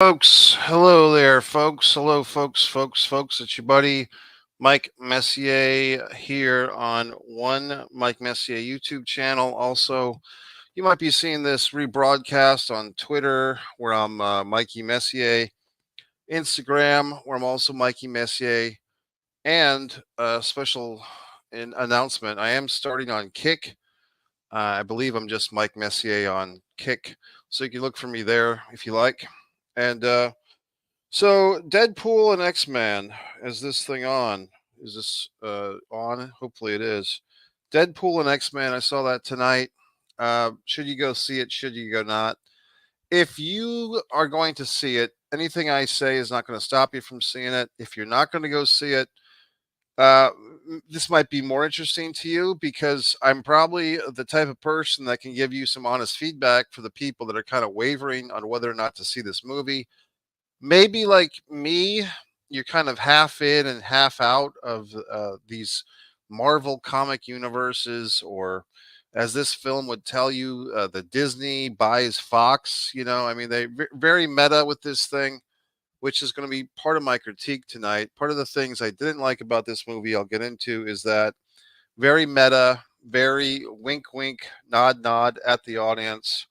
Folks, hello there, folks. Hello, folks. It's your buddy Mike Messier here on one Mike Messier YouTube channel. Also, you might be seeing this rebroadcast on Twitter, where I'm Mikey Messier, Instagram, where I'm also Mikey Messier, and a special announcement. I am starting on Kick. I believe I'm just Mike Messier on Kick, so you can look for me there if you like. And so Deadpool and X-Men, is this thing on? Is this on? Hopefully it is. Deadpool and X-Men, I saw that tonight. Should you go see it? Should you go not? If you are going to see it, anything I say is not going to stop you from seeing it. If you're not going to go see it, uh, this might be more interesting to you because I'm probably the type of person that can give you some honest feedback for the people that are kind of wavering on whether or not to see this movie. Maybe like me, you're kind of half in and half out of these Marvel comic universes, or as this film would tell you, the Disney buys Fox. I mean, they very meta with this thing, which is going to be part of my critique tonight. Part of the things I didn't like about this movie, I'll get into, is that very meta, very wink, wink, nod, nod at the audience.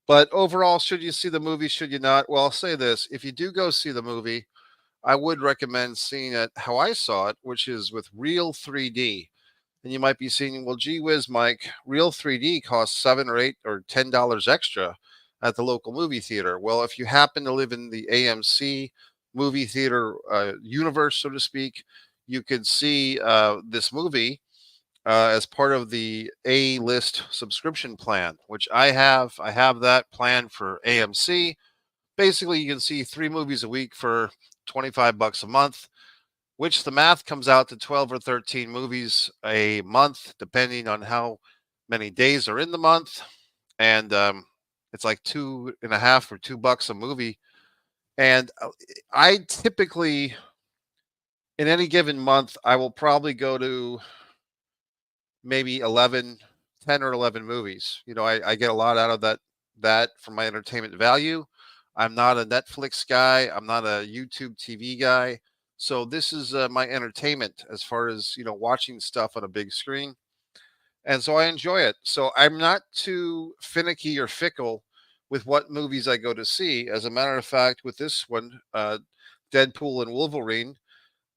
But overall, should you see the movie? Should you not? Well, I'll say this. If you do go see the movie, I would recommend seeing it how I saw it, which is with real 3D. And you might be seeing, well, gee whiz, Mike, real 3D costs $7 or $8 or $10 extra at the local movie theater. Well, if you happen to live in the AMC movie theater universe, so to speak, you could see this movie as part of the A list subscription plan, which I have. I have that plan for AMC. Basically, you can see 3 movies a week for 25 bucks a month, which the math comes out to 12 or 13 movies a month, depending on how many days are in the month. And it's like 2.5 or $2 a movie. And I typically, in any given month, I will probably go to maybe 11, 10 or 11 movies. I get a lot out of that for my entertainment value. I'm not a Netflix guy. I'm not a YouTube TV guy. So this is my entertainment as far as, watching stuff on a big screen. And so I enjoy it. So I'm not too finicky or fickle with what movies I go to see. As a matter of fact, with this one, Deadpool and Wolverine,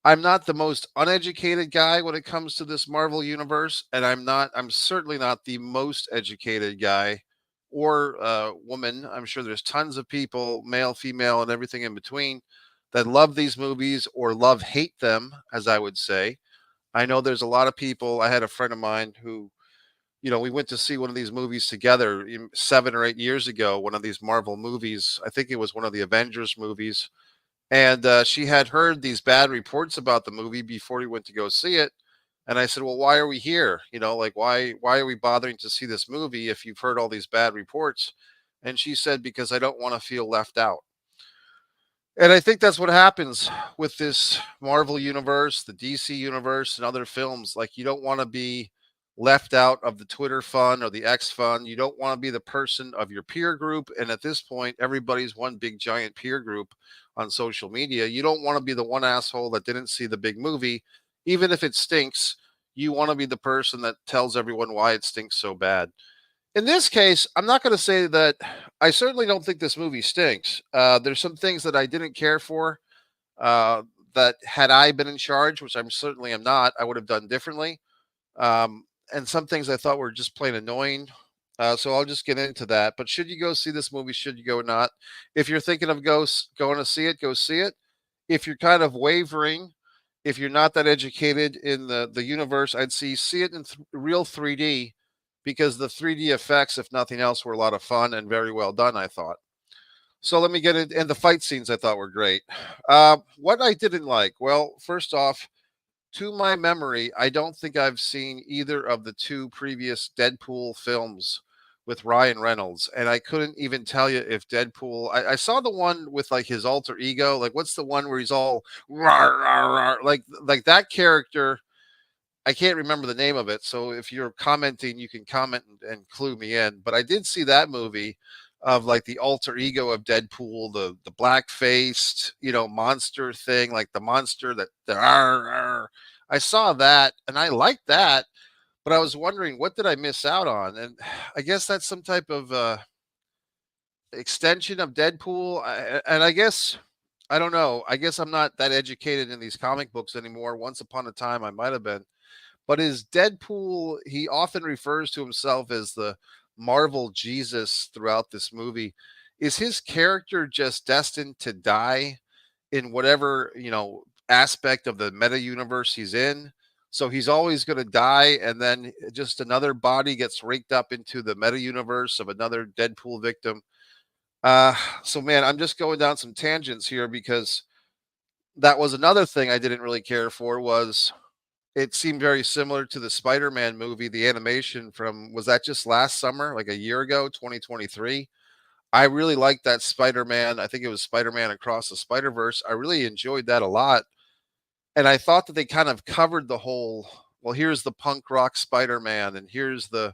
I'm not the most uneducated guy when it comes to this Marvel universe, and I'm certainly not the most educated guy or woman. I'm sure there's tons of people, male, female, and everything in between, that love these movies or love hate them, as I would say. I know there's a lot of people. I had a friend of mine who, we went to see one of these movies together 7 or 8 years ago, one of these Marvel movies. I think it was one of the Avengers movies, and she had heard these bad reports about the movie before we went to go see it. And I said, well, why are we here? Like, why are we bothering to see this movie if you've heard all these bad reports? And she said, because I don't want to feel left out. And I think that's what happens with this Marvel universe, the DC universe, and other films. Like, you don't want to be left out of the Twitter fun or the X fun. You don't want to be the person of your peer group. And at this point, everybody's one big giant peer group on social media. You don't want to be the one asshole that didn't see the big movie, even if it stinks. You want to be the person that tells everyone why it stinks so bad. In this case, I'm not going to say that I certainly don't think this movie stinks. There's some things that I didn't care for, uh, that had I been in charge, which I'm certainly am not, I would have done differently. And some things I thought were just plain annoying. So I'll just get into that. But should you go see this movie? Should you go or not? If you're thinking of going to see it, go see it. If you're kind of wavering, if you're not that educated in the universe, I'd see it in real 3D, because the 3D effects, if nothing else, were a lot of fun and very well done, I thought. So let me get it. And the fight scenes I thought were great. What I didn't like, well, first off, to my memory, I don't think I've seen either of the two previous Deadpool films with Ryan Reynolds. And I couldn't even tell you if Deadpool, I saw the one with like his alter ego. Like, what's the one where he's all rawr, rawr, rawr, like that character? I can't remember the name of it. So if you're commenting, you can comment and clue me in. But I did see that movie. of like the alter ego of Deadpool, the black faced, monster thing, like the monster that the arr, arr. I saw that and I liked that, but I was wondering what did I miss out on? And I guess that's some type of extension of Deadpool. And I guess I don't know. I guess I'm not that educated in these comic books anymore. Once upon a time, I might have been. But is Deadpool? He often refers to himself as the Marvel Jesus throughout this movie. Is his character just destined to die in whatever aspect of the meta universe he's in? So he's always going to die, and then just another body gets raked up into the meta universe of another Deadpool victim. Uh, so man, I'm just going down some tangents here because that was another thing I didn't really care for was it seemed very similar to the Spider-Man movie, the animation from was that just last summer, like a year ago, 2023. I really liked that Spider-Man. I think it was Spider-Man Across the Spider-Verse. I really enjoyed that a lot. And I thought that they kind of covered the whole, well, here's the punk rock Spider-Man and here's the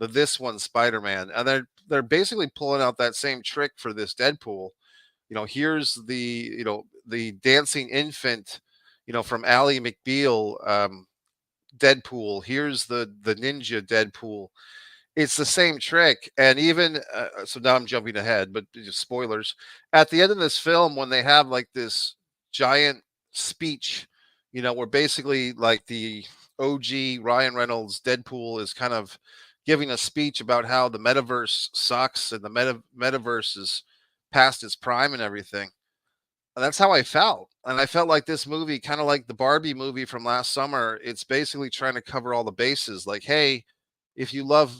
this one Spider-Man. And they're basically pulling out that same trick for this Deadpool. Here's the dancing infant, from Ally McBeal, Deadpool. Here's the ninja Deadpool. It's the same trick. And even so now I'm jumping ahead, but just spoilers. At the end of this film, when they have like this giant speech, where basically like the OG Ryan Reynolds Deadpool is kind of giving a speech about how the metaverse sucks and the metaverse is past its prime and everything. And that's how I felt. And I felt like this movie, kind of like the Barbie movie from last summer, it's basically trying to cover all the bases. Like, hey, if you love,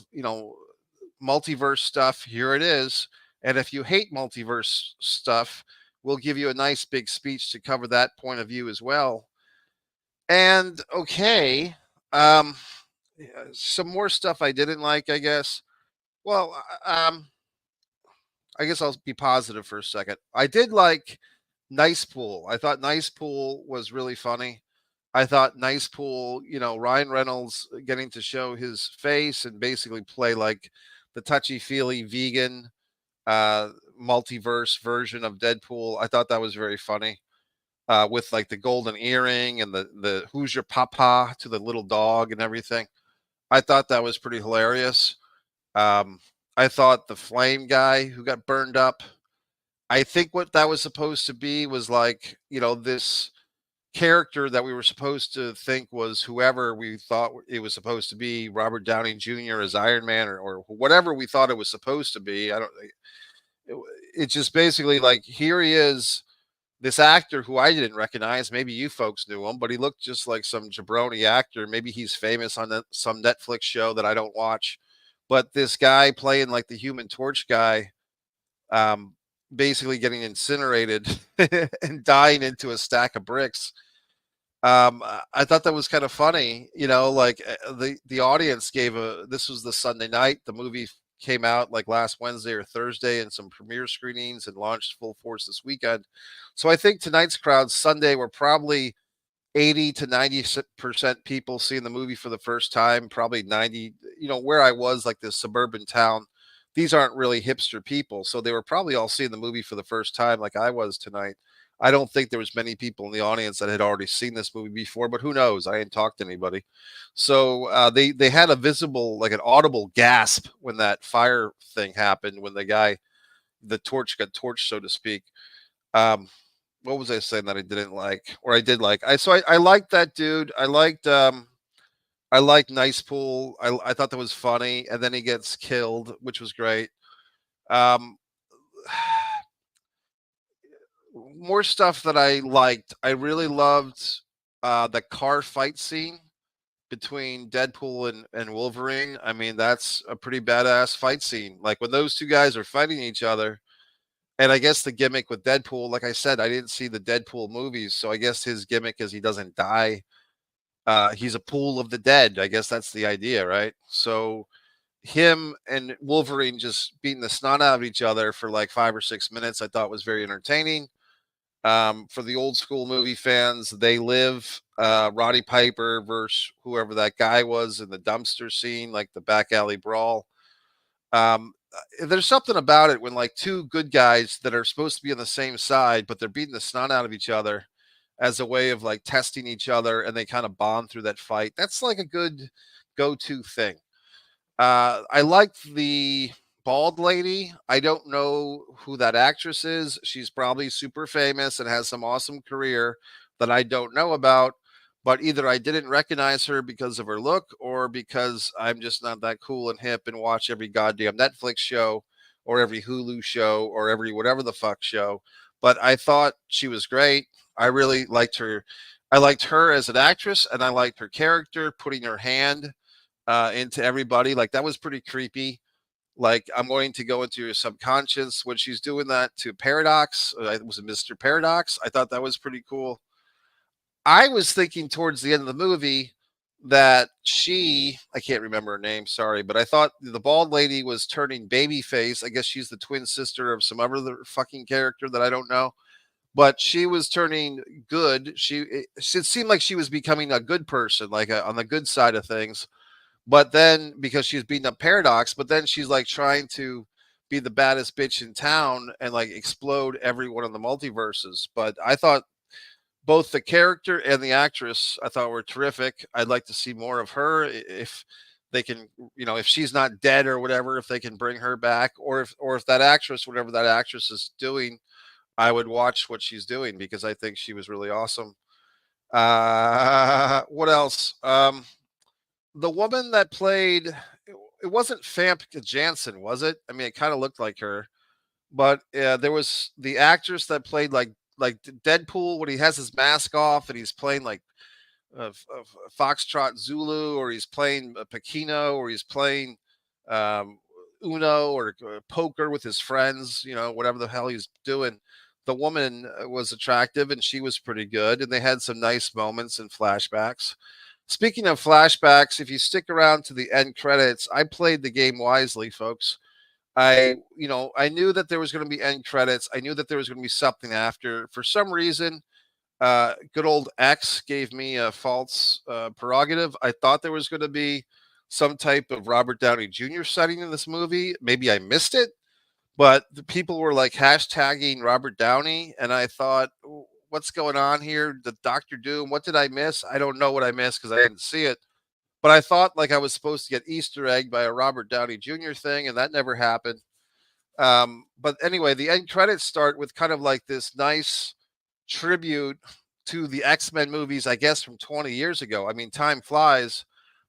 multiverse stuff, here it is. And if you hate multiverse stuff, we'll give you a nice big speech to cover that point of view as well. And okay, um, some more stuff I didn't like, I guess. Well, I guess I'll be positive for a second. I did like Nice Pool. I thought Nice Pool was really funny. I thought Nice Pool, Ryan Reynolds getting to show his face and basically play like the touchy feely vegan uh multiverse version of Deadpool. I thought that was very funny. With like the golden earring and the who's your papa to the little dog and everything. I thought that was pretty hilarious. Um, I thought the flame guy who got burned up, I think what that was supposed to be was like, this character that we were supposed to think was whoever we thought it was supposed to be, Robert Downey Jr. as Iron Man or whatever we thought it was supposed to be. I don't, it, it's just basically like, here he is, this actor who I didn't recognize. Maybe you folks knew him, but he looked just like some jabroni actor. Maybe he's famous on some Netflix show that I don't watch. But this guy playing like the Human Torch guy, um, basically getting incinerated and dying into a stack of bricks. I thought that was kind of funny, like the audience gave this was the Sunday night. The movie came out like last Wednesday or Thursday and some premiere screenings and launched full force this weekend. So I think tonight's crowd Sunday were probably 80 to 90% people seeing the movie for the first time, probably 90, where I was like this suburban town. These aren't really hipster people. So they were probably all seeing the movie for the first time like I was tonight. I don't think there was many people in the audience that had already seen this movie before, but who knows? I ain't talked to anybody. So they had a visible, like an audible gasp when that fire thing happened, when the torch got torched, so to speak. Um, what was I saying that I didn't like, or I did like? I liked that dude. I liked Nice Pool. I thought that was funny, and then he gets killed, which was great. Um, more stuff that I liked. I really loved the car fight scene between Deadpool and Wolverine. I mean, that's a pretty badass fight scene. Like when those two guys are fighting each other. And I guess the gimmick with Deadpool, like I said, I didn't see the Deadpool movies, so I guess his gimmick is he doesn't die. He's a pool of the dead. I guess that's the idea, right? So him and Wolverine just beating the snot out of each other for like 5 or 6 minutes, I thought was very entertaining. For the old school movie fans, They Live, Roddy Piper versus whoever that guy was in the dumpster scene, like the back alley brawl. there's something about it when like two good guys that are supposed to be on the same side, but they're beating the snot out of each other as a way of like testing each other, and they kind of bond through that fight. That's like a good go-to thing. I liked the bald lady. I don't know who that actress is. She's probably super famous and has some awesome career that I don't know about. But either I didn't recognize her because of her look, or because I'm just not that cool and hip and watch every goddamn Netflix show or every Hulu show or every whatever the fuck show. But I thought she was great. I really liked her. I liked her as an actress, and I liked her character, putting her hand into everybody. Like that was pretty creepy. Like I'm going to go into your subconscious when she's doing that to Paradox. It was a Mr. Paradox. I thought that was pretty cool. I was thinking towards the end of the movie that I can't remember her name, sorry, but I thought the bald lady was turning babyface. I guess she's the twin sister of some other fucking character that I don't know, but she was turning good. It seemed like she was becoming a good person, like on the good side of things. But then because she's beating up Paradox, but then she's like trying to be the baddest bitch in town and like explode every one of the multiverses. But I thought both the character and the actress I thought were terrific. I'd like to see more of her if they can, if she's not dead or whatever, if they can bring her back, or if that actress, whatever that actress is doing, I would watch what she's doing because I think she was really awesome. What else? The woman that played it wasn't Famke Janssen, was it? I mean, it kind of looked like her, but there was the actress that played like Deadpool when he has his mask off and he's playing like Foxtrot Zulu, or he's playing Pekino, or he's playing um, Uno or poker with his friends, whatever the hell he's doing. The woman was attractive and she was pretty good, and they had some nice moments and flashbacks. Speaking of flashbacks, if you stick around to the end credits, I played the game wisely, folks. I knew that there was going to be end credits. I knew that there was going to be something after. For some reason, good old X gave me a false prerogative. I thought there was going to be some type of Robert Downey Jr. setting in this movie. Maybe I missed it, but the people were like hashtagging Robert Downey, and I thought, what's going on here? The Doctor Doom. What did I miss? I don't know what I missed because I didn't see it. But I thought like I was supposed to get Easter egg by a Robert Downey Jr. thing, and that never happened. But anyway, the end credits start with kind of like this nice tribute to the X-Men movies, I guess from 20 years ago. I mean, time flies,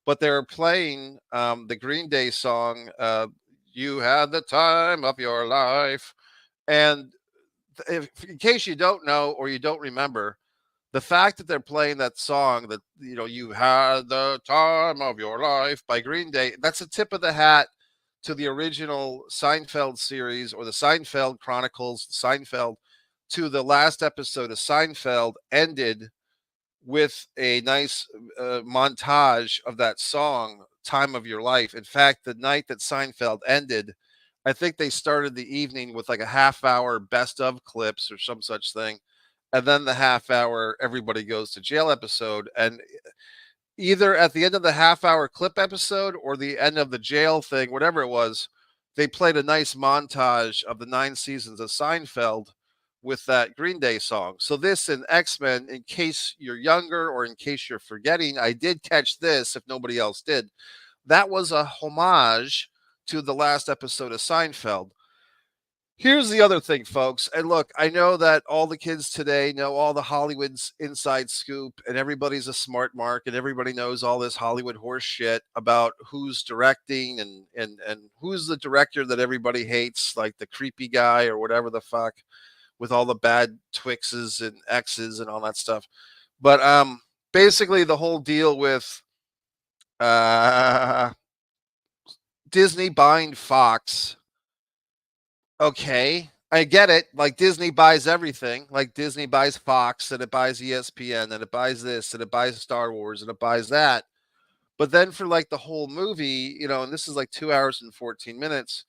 but they're playing the Green Day song, You Had the Time of Your Life. And in case you don't know or you don't remember, the fact that they're playing that song that, you had the time of your life by Green Day, that's a tip of the hat to the original Seinfeld series, or the Seinfeld Chronicles. Seinfeld, to the last episode of Seinfeld, ended with a nice montage of that song, Time of Your Life. In fact, the night that Seinfeld ended, I think they started the evening with like a half hour best of clips or some such thing. And then the half hour everybody goes to jail episode. And either at the end of the half hour clip episode or the end of the jail thing, whatever it was, they played a nice montage of the 9 seasons of Seinfeld with that Green Day song. So this in X-Men, in case you're younger or in case you're forgetting, I did catch this if nobody else did. That was a homage to the last episode of Seinfeld. Here's the other thing, folks. And look, I know that all the kids today know all the Hollywood's inside scoop, and everybody's a smart mark, and everybody knows all this Hollywood horse shit about who's directing and who's the director that everybody hates, like the creepy guy or whatever the fuck, with all the bad Twixes and X's and all that stuff. But basically the whole deal with uh Disney buying Fox. Okay, I get it. Like Disney buys everything. Like Disney buys Fox and it buys ESPN and it buys this and it buys Star Wars and it buys that. But then for like the whole movie, and this is like 2 hours and 14 minutes,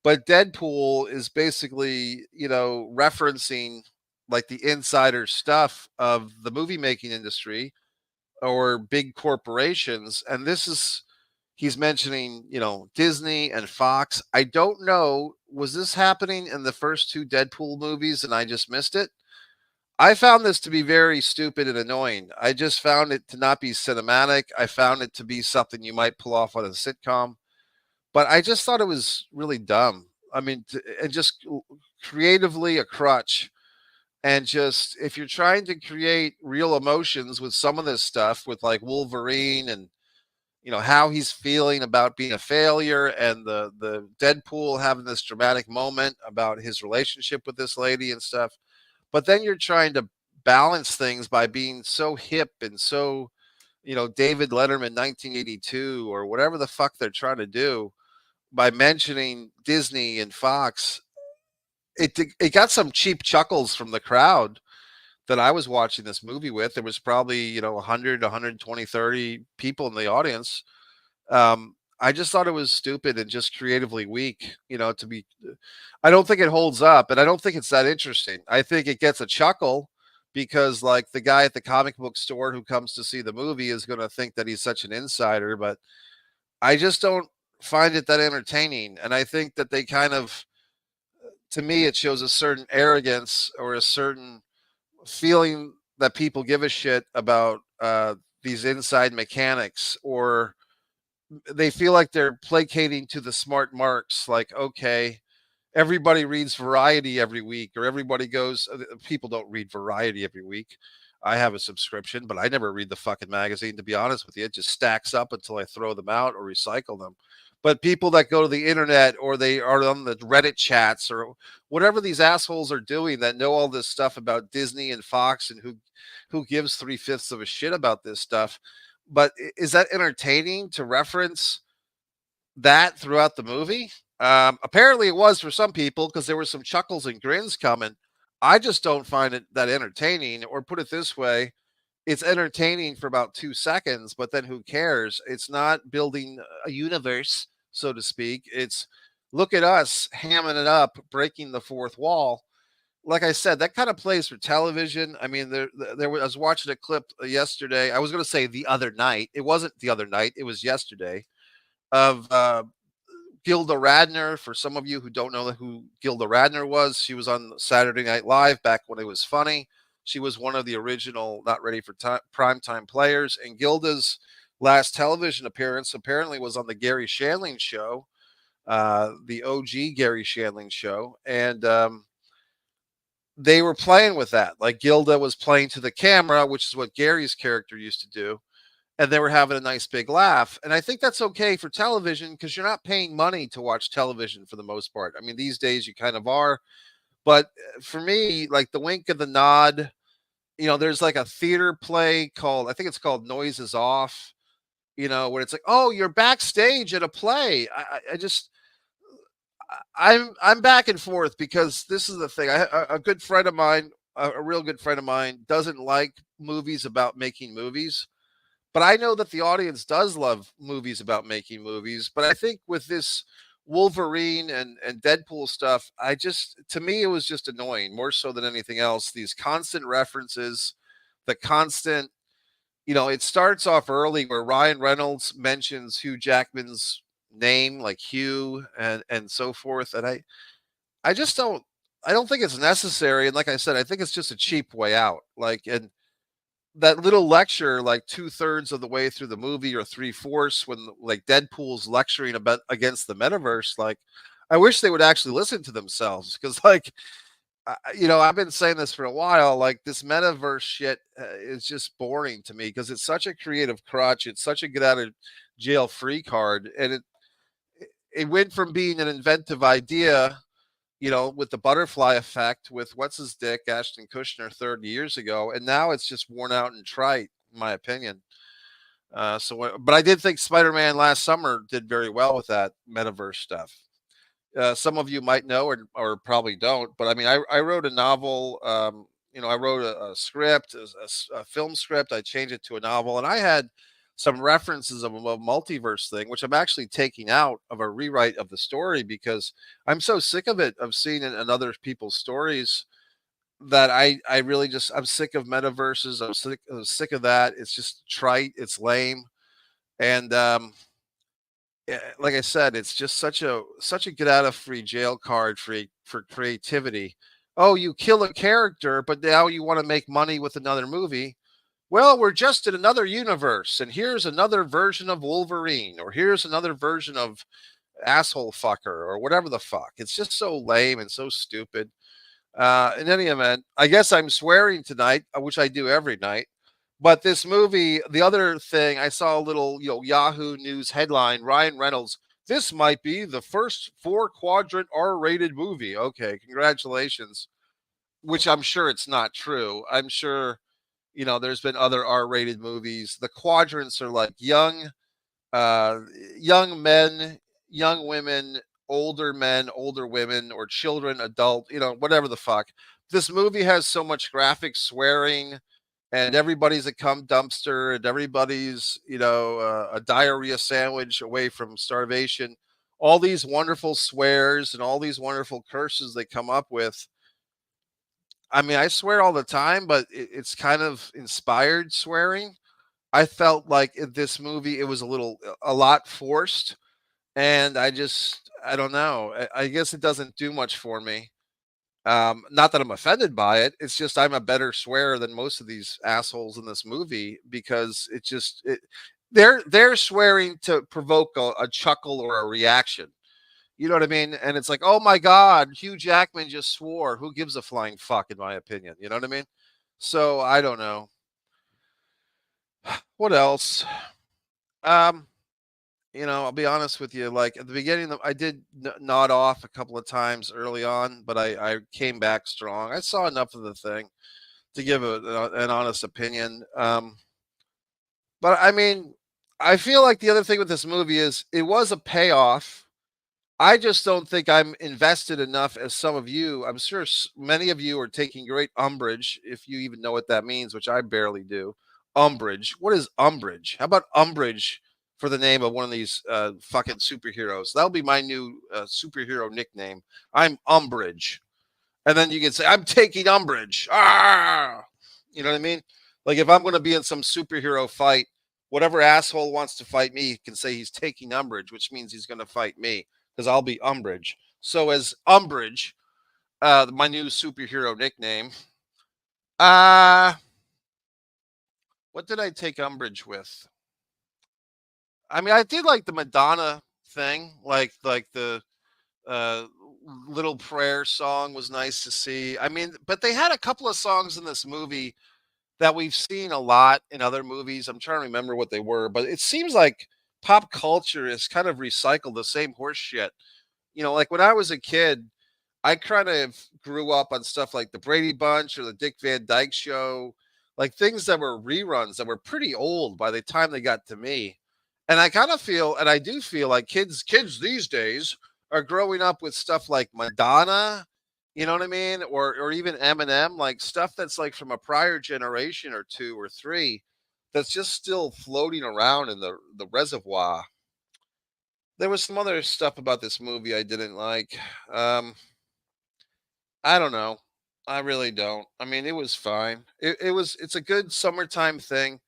but Deadpool is basically, referencing like the insider stuff of the movie making industry or big corporations. And this is he's mentioning, Disney and Fox. I don't know, was this happening in the first two Deadpool movies and I just missed it? I found this to be very stupid and annoying. I just found it to not be cinematic. I found it to be something you might pull off on a sitcom, but I just thought it was really dumb. I mean, and just creatively a crutch. And just if you're trying to create real emotions with some of this stuff, with like Wolverine and how he's feeling about being a failure, and the Deadpool having this dramatic moment about his relationship with this lady and stuff, but then you're trying to balance things by being so hip and so David Letterman 1982 or whatever the fuck they're trying to do by mentioning Disney and Fox. It got some cheap chuckles from the crowd that I was watching this movie with. There was probably 100, 120, 30 people in the audience. I just thought it was stupid and just creatively weak. I don't think it holds up, and I don't think it's that interesting. I think it gets a chuckle because, like, the guy at the comic book store who comes to see the movie is going to think that he's such an insider, but I just don't find it that entertaining. And I think that they kind of, to me, it shows a certain arrogance or a certain feeling that people give a shit about these inside mechanics, or they feel like they're placating to the smart marks. Like, okay, everybody reads Variety every week, or everybody goes. People don't read Variety every week. I have a subscription, but I never read the fucking magazine. To be honest with you, it just stacks up until I throw them out or recycle them. But people that go to the internet, or they are on the Reddit chats, or whatever these assholes are doing, that know all this stuff about Disney and Fox, and who gives 3/5 of a shit about this stuff. But is that entertaining to reference that throughout the movie? Apparently, it was for some people because there were some chuckles and grins coming. I just don't find it that entertaining. Or put it this way, it's entertaining for about 2 seconds, but then who cares? It's not building a universe, so to speak. It's look at us hamming it up, breaking the fourth wall. Like I said, that kind of plays for television. I mean, I was watching a clip yesterday. I was going to say the other night. It wasn't the other night. It was yesterday, of Gilda Radner. For some of you who don't know who Gilda Radner was, she was on Saturday Night Live back when it was funny. She was one of the original Not Ready for Primetime players. And Gilda's last television appearance apparently was on the Gary Shandling show, the OG Gary Shandling show. And they were playing with that. Like, Gilda was playing to the camera, which is what Gary's character used to do, and they were having a nice big laugh. And I think that's okay for television because you're not paying money to watch television for the most part. I mean, these days you kind of are. But for me, like the wink of the nod, there's like a theater play called, I think it's called Noises Off, where it's like, oh, you're backstage at a play. I just, I'm back and forth because this is the thing. A good friend of mine, a real good friend of mine, doesn't like movies about making movies. But I know that the audience does love movies about making movies. But I think with this Wolverine and Deadpool stuff, to me, it was just annoying more so than anything else. These constant references, the constant, it starts off early where Ryan Reynolds mentions Hugh Jackman's name, like Hugh and so forth. And I just I don't think it's necessary. And like I said, I think it's just a cheap way out. Like, and that little lecture, like 2/3 of the way through the movie, or 3/4, when like Deadpool's lecturing about against the metaverse. Like, I wish they would actually listen to themselves, because like, I've been saying this for a while. Like, this metaverse shit is just boring to me because it's such a creative crutch. It's such a get out of jail free card, and it went from being an inventive idea, with the butterfly effect with what's his dick, Ashton Kutcher, 30 years ago, and now it's just worn out and trite, in my opinion. But I did think Spider-Man last summer did very well with that metaverse stuff. Some of you might know, or probably don't, but I mean, I wrote a novel. I wrote a script, a film script. I changed it to a novel, and I had some references of a multiverse thing, which I'm actually taking out of a rewrite of the story because I'm so sick of it, of seeing it in other people's stories, that I really just, I'm sick of metaverses. I'm sick of that. It's just trite. It's lame. And like I said, it's just such a get out of free jail card for creativity. Oh, you kill a character, but now you want to make money with another movie. Well, we're just in another universe, and here's another version of Wolverine, or here's another version of asshole fucker, or whatever the fuck. It's just so lame and so stupid. In any event, I guess I'm swearing tonight, which I do every night. But this movie, the other thing, I saw a little, Yahoo News headline: Ryan Reynolds. This might be the first 4-quadrant R-rated movie. Okay, congratulations. Which I'm sure it's not true. I'm sure there's been other R-rated movies. The quadrants are like uh, young men, young women, older men, older women, or children, adult, whatever the fuck. This movie has so much graphic swearing, and everybody's a cum dumpster, and everybody's, a diarrhea sandwich away from starvation. All these wonderful swears and all these wonderful curses they come up with. I mean, I swear all the time, but it's kind of inspired swearing. I felt like in this movie it was a lot forced, and I don't know. I guess it doesn't do much for me. Not that I'm offended by it. It's just I'm a better swearer than most of these assholes in this movie because they're swearing to provoke a chuckle or a reaction. You know what I mean? And it's like, oh my God, Hugh Jackman just swore. Who gives a flying fuck, in my opinion? You know what I mean? So I don't know. What else? Um, I'll be honest with you. Like at the beginning, I did nod off a couple of times early on, but I came back strong. I saw enough of the thing to give an honest opinion. But I mean, I feel like the other thing with this movie is it was a payoff. I just don't think I'm invested enough as some of you. I'm sure many of you are taking great umbrage, if you even know what that means, which I barely do. Umbrage. What is umbrage? How about umbrage for the name of one of these fucking superheroes? That'll be my new superhero nickname. I'm Umbrage. And then you can say, I'm taking umbrage. Ah! You know what I mean? Like if I'm going to be in some superhero fight, whatever asshole wants to fight me can say he's taking umbrage, which means he's going to fight me because I'll be Umbrage. So as Umbrage, my new superhero nickname, uh, what did I take umbrage with? I mean, I did like the Madonna thing, like the uh, little prayer song was nice to see. I mean, but they had a couple of songs in this movie that we've seen a lot in other movies. I'm trying to remember what they were, but it seems like pop culture has kind of recycled the same horse shit. Like when I was a kid, I kind of grew up on stuff like the Brady Bunch or the Dick Van Dyke Show, like things that were reruns that were pretty old by the time they got to me. And I kind of feel, and I do feel like kids these days are growing up with stuff like Madonna, you know what I mean, or even Eminem, like stuff that's like from a prior generation or two or three, that's just still floating around in the reservoir. There was some other stuff about this movie I didn't like. Um, I don't know. I really don't. I mean, it was fine. It's a good summertime thing.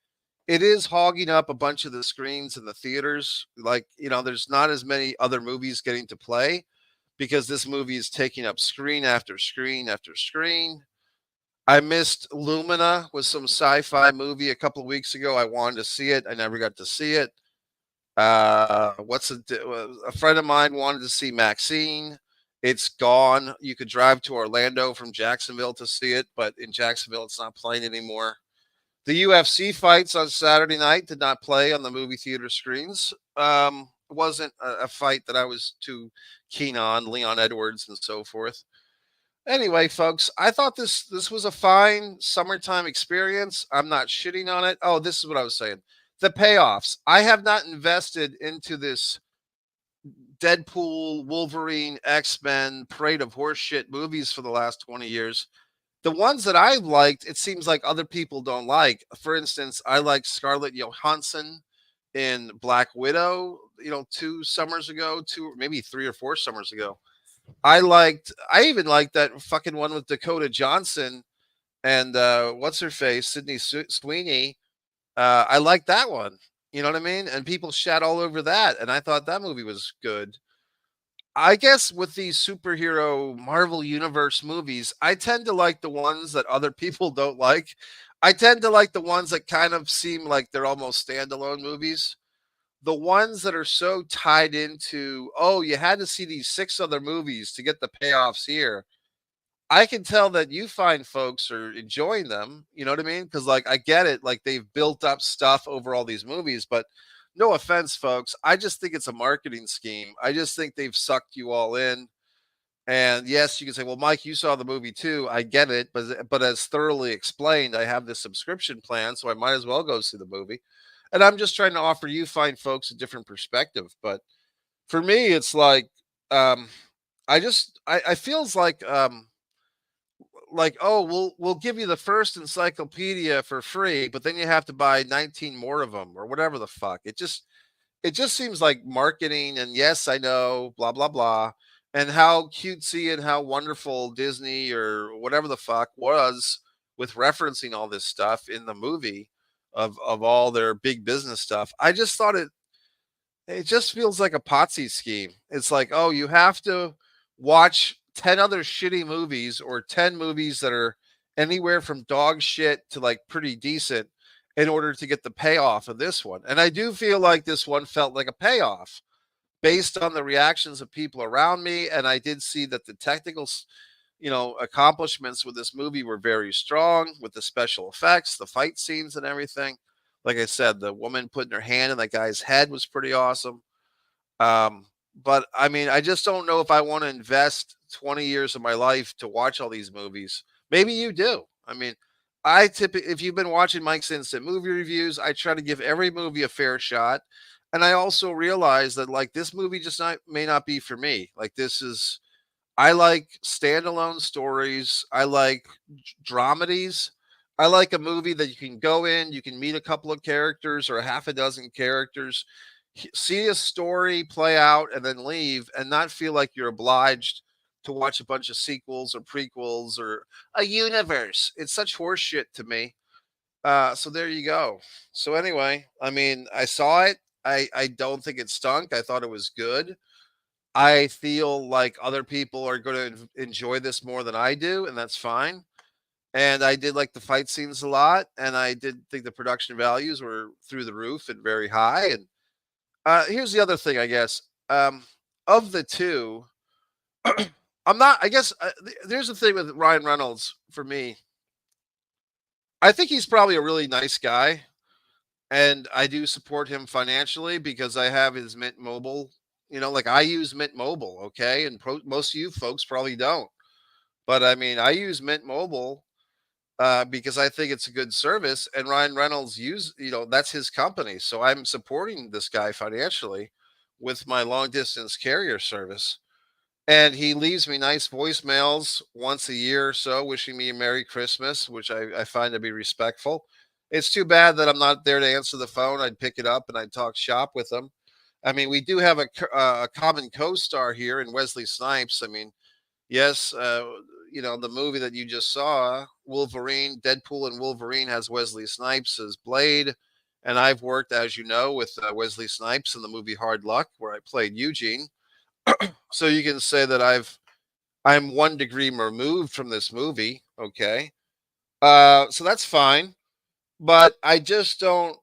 It is hogging up a bunch of the screens in the theaters. Like, there's not as many other movies getting to play because this movie is taking up screen after screen after screen. I missed Lumina with some sci-fi movie a couple of weeks ago. I wanted to see it. I never got to see it. A friend of mine wanted to see Maxine. It's gone. You could drive to Orlando from Jacksonville to see it, but in Jacksonville, it's not playing anymore. The UFC fights on Saturday night did not play on the movie theater screens. It wasn't a fight that I was too keen on, Leon Edwards and so forth. Anyway, folks, I thought this was a fine summertime experience. I'm not shitting on it. Oh, this is what I was saying. The payoffs. I have not invested into this Deadpool, Wolverine, X-Men, parade of horseshit movies for the last 20 years. The ones that I liked, it seems like other people don't like. For instance, I liked Scarlett Johansson in Black Widow, 2 summers ago, maybe 3 or 4 summers ago. I even liked that fucking one with Dakota Johnson and what's her face, Sydney Sweeney. I like that one. You know what I mean? And people shat all over that, and I thought that movie was good. I guess with these superhero Marvel Universe movies, I tend to like the ones that other people don't like. I tend to like the ones that kind of seem like they're almost standalone movies. The ones that are so tied into, oh, you had to see these six other movies to get the payoffs here. I can tell that you find folks are enjoying them. You know what I mean? Because, like, I get it. Like, they've built up stuff over all these movies, but no offense, folks. I just think it's a marketing scheme. I just think they've sucked you all in. And yes, you can say, well, Mike, you saw the movie too. I get it. But as thoroughly explained, I have this subscription plan, so I might as well go see the movie. And I'm just trying to offer you fine folks a different perspective. But for me, it's um, I feels like, oh, we'll give you the first encyclopedia for free, but then you have to buy 19 more of them or whatever the fuck. It just seems like marketing. And yes, I know, blah blah blah, and how cutesy and how wonderful Disney or whatever the fuck was with referencing all this stuff in the movie of all their big business stuff. I just thought it just feels like a Potsy scheme. It's like, oh, you have to watch 10 other shitty movies or 10 movies that are anywhere from dog shit to like pretty decent in order to get the payoff of this one. And I do feel like this one felt like a payoff based on the reactions of people around me. And I did see that the technical, accomplishments with this movie were very strong with the special effects, the fight scenes, and everything. Like I said, the woman putting her hand in that guy's head was pretty awesome. Um, but I mean, I just don't know if I want to invest 20 years of my life to watch all these movies. Maybe you do. I mean, if you've been watching Mike's Instant Movie Reviews, I try to give every movie a fair shot. And I also realize that like this movie just may not be for me. Like I like standalone stories. I like dramedies. I like a movie that you can go in, you can meet a couple of characters or a half a dozen characters, see a story play out, and then leave and not feel like you're obliged to watch a bunch of sequels or prequels or a universe. It's such horseshit to me. So there you go. So anyway, I mean, I saw it. I don't think it stunk. I thought it was good. I feel like other people are going to enjoy this more than I do, and that's fine. And I did like the fight scenes a lot, and I did think the production values were through the roof and very high. And here's the other thing, I guess. Of the two, I'm not. I guess there's the thing with Ryan Reynolds for me. I think he's probably a really nice guy, and I do support him financially because I have his Mint Mobile. Like I use Mint Mobile, okay, and most of you folks probably don't. But I mean, I use Mint Mobile because I think it's a good service. And Ryan Reynolds that's his company, so I'm supporting this guy financially with my long distance carrier service. And he leaves me nice voicemails once a year or so, wishing me a Merry Christmas, which I find to be respectful. It's too bad that I'm not there to answer the phone. I'd pick it up and I'd talk shop with him. I mean, we do have a common co-star here in Wesley Snipes. I mean, yes, the movie that you just saw, Wolverine, Deadpool and Wolverine, has Wesley Snipes as Blade. And I've worked, as you know, with Wesley Snipes in the movie Hard Luck, where I played Eugene. So you can say that I'm 1 degree removed from this movie. Okay. So that's fine. But I just don't,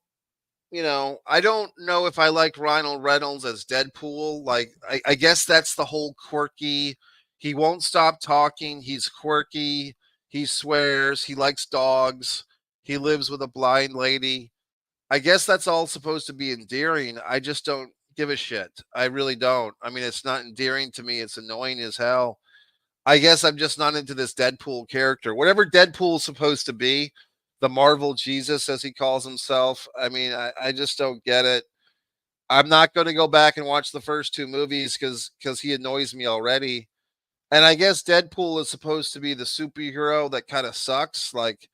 I don't know if I like Ryan Reynolds as Deadpool. Like, I guess that's the whole quirky. He won't stop talking. He's quirky. He swears. He likes dogs. He lives with a blind lady. I guess that's all supposed to be endearing. I just don't give a shit. I really don't. I mean, it's not endearing to me. It's annoying as hell. I guess I'm just not into this Deadpool character. Whatever Deadpool's supposed to be, the Marvel Jesus, as he calls himself. I mean, I just don't get it. I'm not going to go back and watch the first two movies because he annoys me already. And I guess Deadpool is supposed to be the superhero that kind of sucks. Like,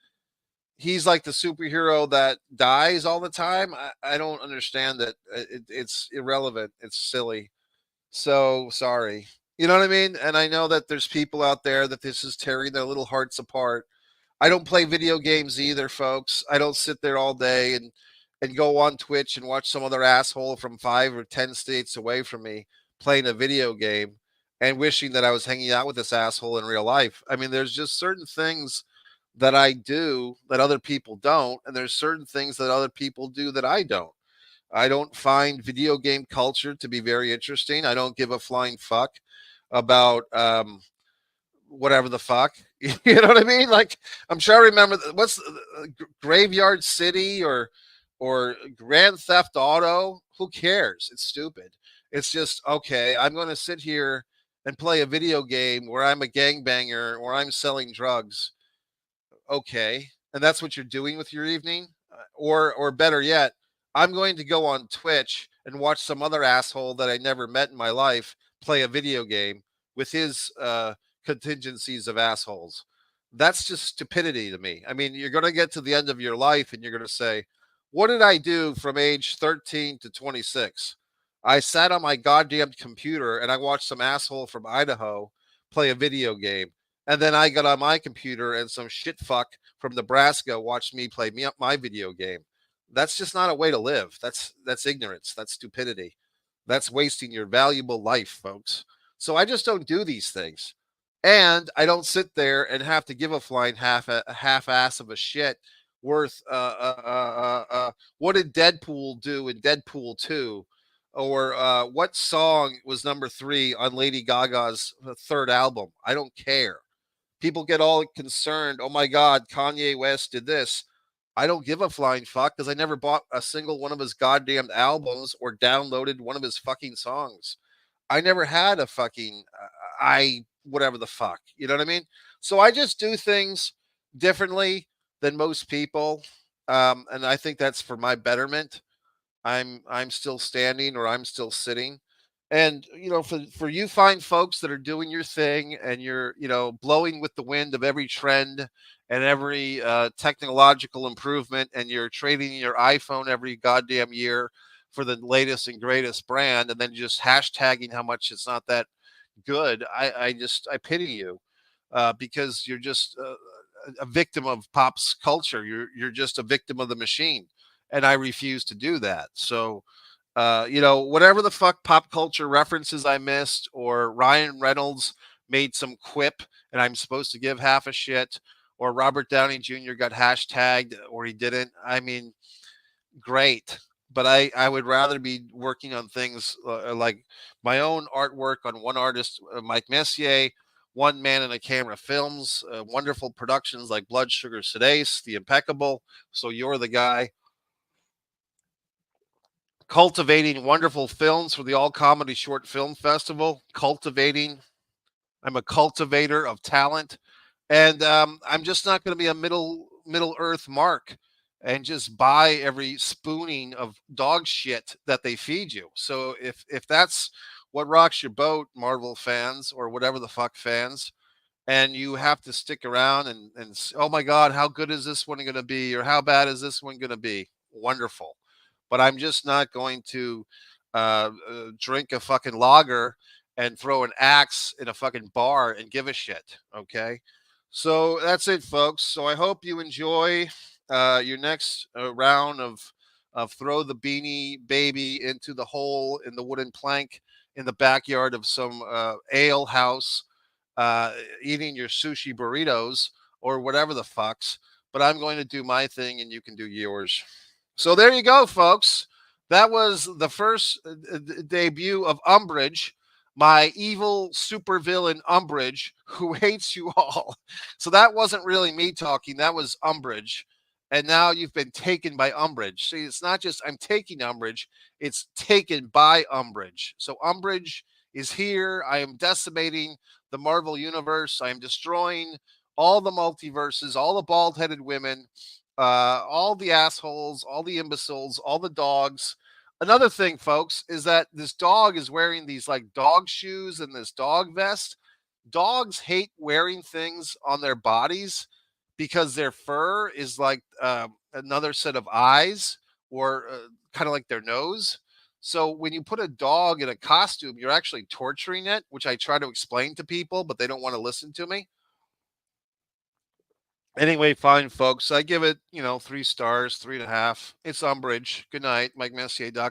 he's like the superhero that dies all the time. I don't understand that. It's irrelevant. It's silly. So sorry. You know what I mean? And I know that there's people out there that this is tearing their little hearts apart. I don't play video games either, folks. I don't sit there all day and go on Twitch and watch some other asshole from 5 or 10 states away from me playing a video game and wishing that I was hanging out with this asshole in real life. I mean, there's just certain things that I do that other people don't, and there's certain things that other people do that I don't. I don't find video game culture to be very interesting. I don't give a flying fuck about whatever the fuck. You know what I mean? Like, I'm sure I remember what's Graveyard City or Grand Theft Auto. Who cares? It's stupid. It's just okay. I'm going to sit here and play a video game where I'm a gangbanger or I'm selling drugs. Okay, and that's what you're doing with your evening, or better yet, I'm going to go on Twitch and watch some other asshole that I never met in my life play a video game with his contingencies of assholes. That's just stupidity to me. I mean, you're going to get to the end of your life and you're going to say, what did I do from age 13 to 26? I sat on my goddamn computer and I watched some asshole from Idaho play a video game, and then I got on my computer and some shit fuck from Nebraska watched me play my video game. That's just not a way to live. That's ignorance. That's stupidity. That's wasting your valuable life, folks. So I just don't do these things. And I don't sit there and have to give a flying half ass of a shit worth what did Deadpool do in Deadpool 2, or what song was number 3 on Lady Gaga's third album. I don't care. People get all concerned. Oh my God, Kanye West did this. I don't give a flying fuck because I never bought a single one of his goddamn albums or downloaded one of his fucking songs. I never had a fucking whatever the fuck. You know what I mean? So I just do things differently than most people, and I think that's for my betterment. I'm still standing or I'm still sitting. And for you fine folks that are doing your thing and you're blowing with the wind of every trend and every technological improvement, and you're trading your iPhone every goddamn year for the latest and greatest brand, and then just hashtagging how much it's not that good. I pity you, because you're just a victim of pop's culture. You're just a victim of the machine, and I refuse to do that. So, whatever the fuck pop culture references I missed, or Ryan Reynolds made some quip and I'm supposed to give half a shit, or Robert Downey Jr. got hashtagged or he didn't. I mean, great. But I would rather be working on things like my own artwork on one artist, Mike Messier, One Man and a Camera Films, wonderful productions like Blood Sugar Sedace, The Impeccable, So You're the Guy, cultivating wonderful films for the All Comedy Short Film Festival. I'm a cultivator of talent, and I'm just not going to be a Middle Earth Mark and just buy every spooning of dog shit that they feed you. So if that's what rocks your boat, Marvel fans or whatever the fuck fans, and you have to stick around and oh my God, how good is this one going to be, or how bad is this one going to be? Wonderful. But I'm just not going to drink a fucking lager and throw an axe in a fucking bar and give a shit. Okay. So that's it, folks. So I hope you enjoy your next round of throw the beanie baby into the hole in the wooden plank in the backyard of some ale house, uh, eating your sushi burritos or whatever the fucks. But I'm going to do my thing and you can do yours. So there you go, folks. That was the first debut of Umbridge, my evil supervillain Umbridge, who hates you all. So that wasn't really me talking. That was Umbridge. And now you've been taken by Umbridge. See, it's not just I'm taking Umbridge, it's taken by Umbridge. So Umbridge is here. I am decimating the Marvel universe. I am destroying all the multiverses, all the bald headed women, all the assholes, all the imbeciles, all the dogs. Another thing, folks, is that this dog is wearing these like dog shoes and this dog vest. Dogs hate wearing things on their bodies because their fur is like another set of eyes, or kind of like their nose. So when you put a dog in a costume, you're actually torturing it, which I try to explain to people, but they don't want to listen to me. Anyway, fine, folks. I give it, 3 stars, 3.5. It's umbrage. Good night, MikeMessier.com.